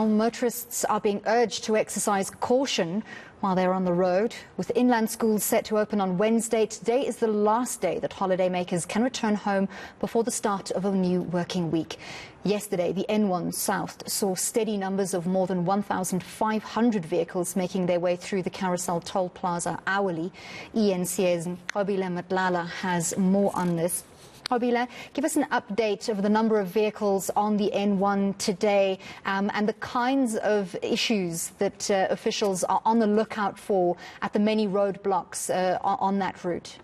Motorists are being urged to exercise caution while they're on the road. With inland schools set to open on Wednesday, today is the last day that holidaymakers can return home before the start of a new working week. Yesterday, the N1 South saw steady numbers of more than 1,500 vehicles making their way through the Carousel Toll Plaza hourly. eNCA's Nqobile Madlala has more on this. Nqobile, give us an update of the number of vehicles on the N1 today and the kinds of issues that officials are on the lookout for at the many roadblocks on that route.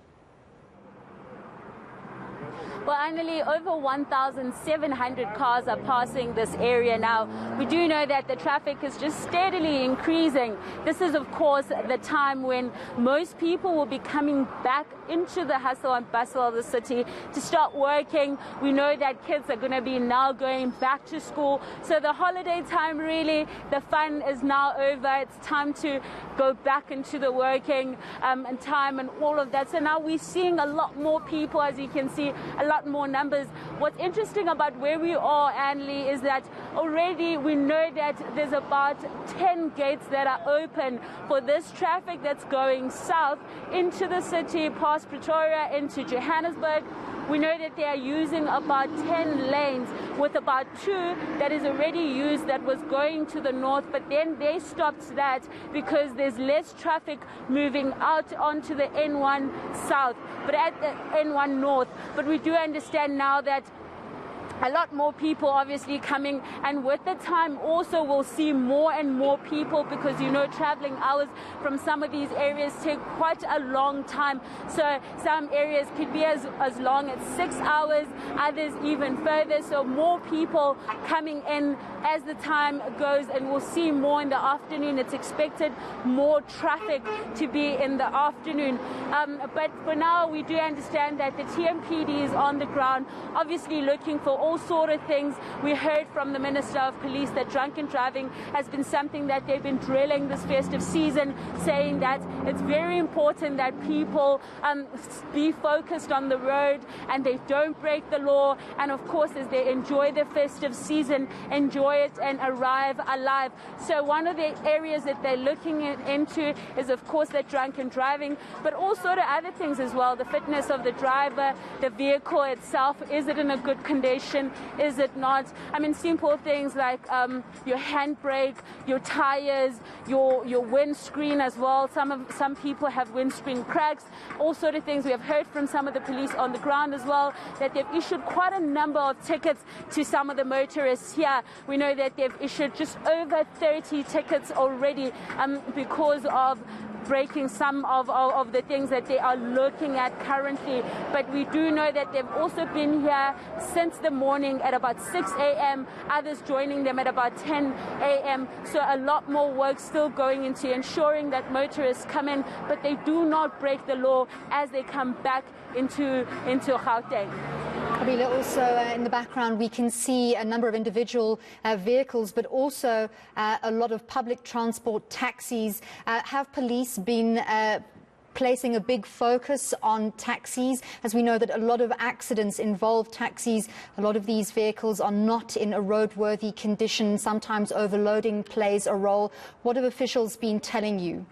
Well, Annalie, over 1,700 cars are passing this area now. We do know that the traffic is just steadily increasing. This is, of course, the time when most people will be coming back into the hustle and bustle of the city to start working. We know that kids are going to be now going back to school. So the holiday time, really, the fun is now over. It's time to go back into the working and time and all of that. So now we're seeing a lot more people, as you can see, a lot more numbers. What's interesting about where we are, Annalie, is that already we know that there's about 10 gates that are open for this traffic that's going south into the city, past Pretoria, into Johannesburg. We know that they are using about 10 lanes, with about 2 that is already used that was going to the north, but then they stopped that because there's less traffic moving out onto the N1 South, but at the N1 North. But we do understand now that a lot more people obviously coming, and with the time also we'll see more and more people, because you know traveling hours from some of these areas take quite a long time. So some areas could be as long as 6 hours, others even further. So more people coming in as the time goes, and we'll see more in the afternoon. It's expected more traffic to be in the afternoon. But for now, we do understand that the TMPD is on the ground, obviously looking for all sort of things. We heard from the Minister of Police that drunken driving has been something that they've been drilling this festive season, saying that it's very important that people be focused on the road and they don't break the law. And of course, as they enjoy the festive season, enjoy it and arrive alive. So one of the areas that they're looking into is, of course, that drunken driving, but also the other things as well, the fitness of the driver, the vehicle itself. Is it in a good condition? Is it not? I mean, simple things like your handbrake, your tires, your windscreen as well. Some people have windscreen cracks, all sort of things. We have heard from some of the police on the ground as well that they've issued quite a number of tickets to some of the motorists here. We know that they've issued just over 30 tickets already because of breaking some of the things that they are looking at currently. But we do know that they've also been here since the morning at about 6 a.m., others joining them at about 10 a.m. So a lot more work still going into ensuring that motorists come in, but they do not break the law as they come back into Gauteng. Nqobile, also in the background we can see a number of individual vehicles, but also a lot of public transport, taxis. Have police been placing a big focus on taxis, as we know that a lot of accidents involve taxis? A lot of these vehicles are not in a roadworthy condition. Sometimes overloading plays a role. What have officials been telling you?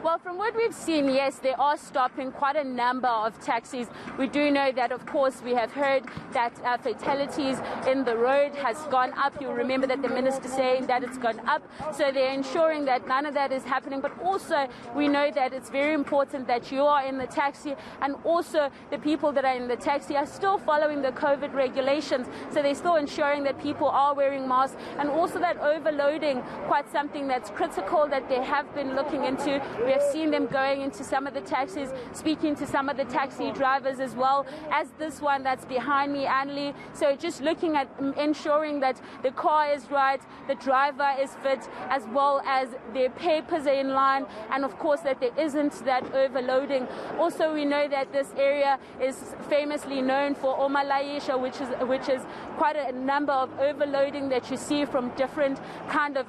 Well, from what we've seen, yes, they are stopping quite a number of taxis. We do know that, of course, we have heard that fatalities in the road has gone up. You remember that the minister saying that it's gone up. So they're ensuring that none of that is happening. But also, we know that it's very important that you are in the taxi, and also the people that are in the taxi are still following the COVID regulations. So they're still ensuring that people are wearing masks, and also that overloading, quite something that's critical that they have been looking into. We have seen them going into some of the taxis, speaking to some of the taxi drivers as well as this one that's behind me, Annalie. So just looking at ensuring that the car is right, the driver is fit, as well as their papers are in line, and of course that there isn't that overloading. Also, we know that this area is famously known for Omalayisha, which is quite a number of overloading that you see from different kind of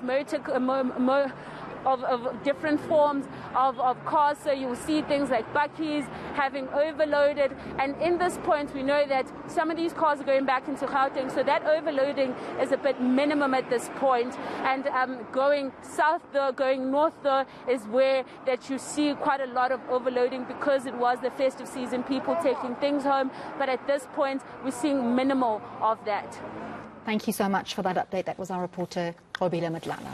of different forms of cars. So you will see things like bakkies having overloaded. And in this point, we know that some of these cars are going back into Gauteng. So that overloading is a bit minimum at this point. And going south though, going north though, is where that you see quite a lot of overloading because it was the festive season, people taking things home. But at this point, we're seeing minimal of that. Thank you so much for that update. That was our reporter, Nqobile Madlala.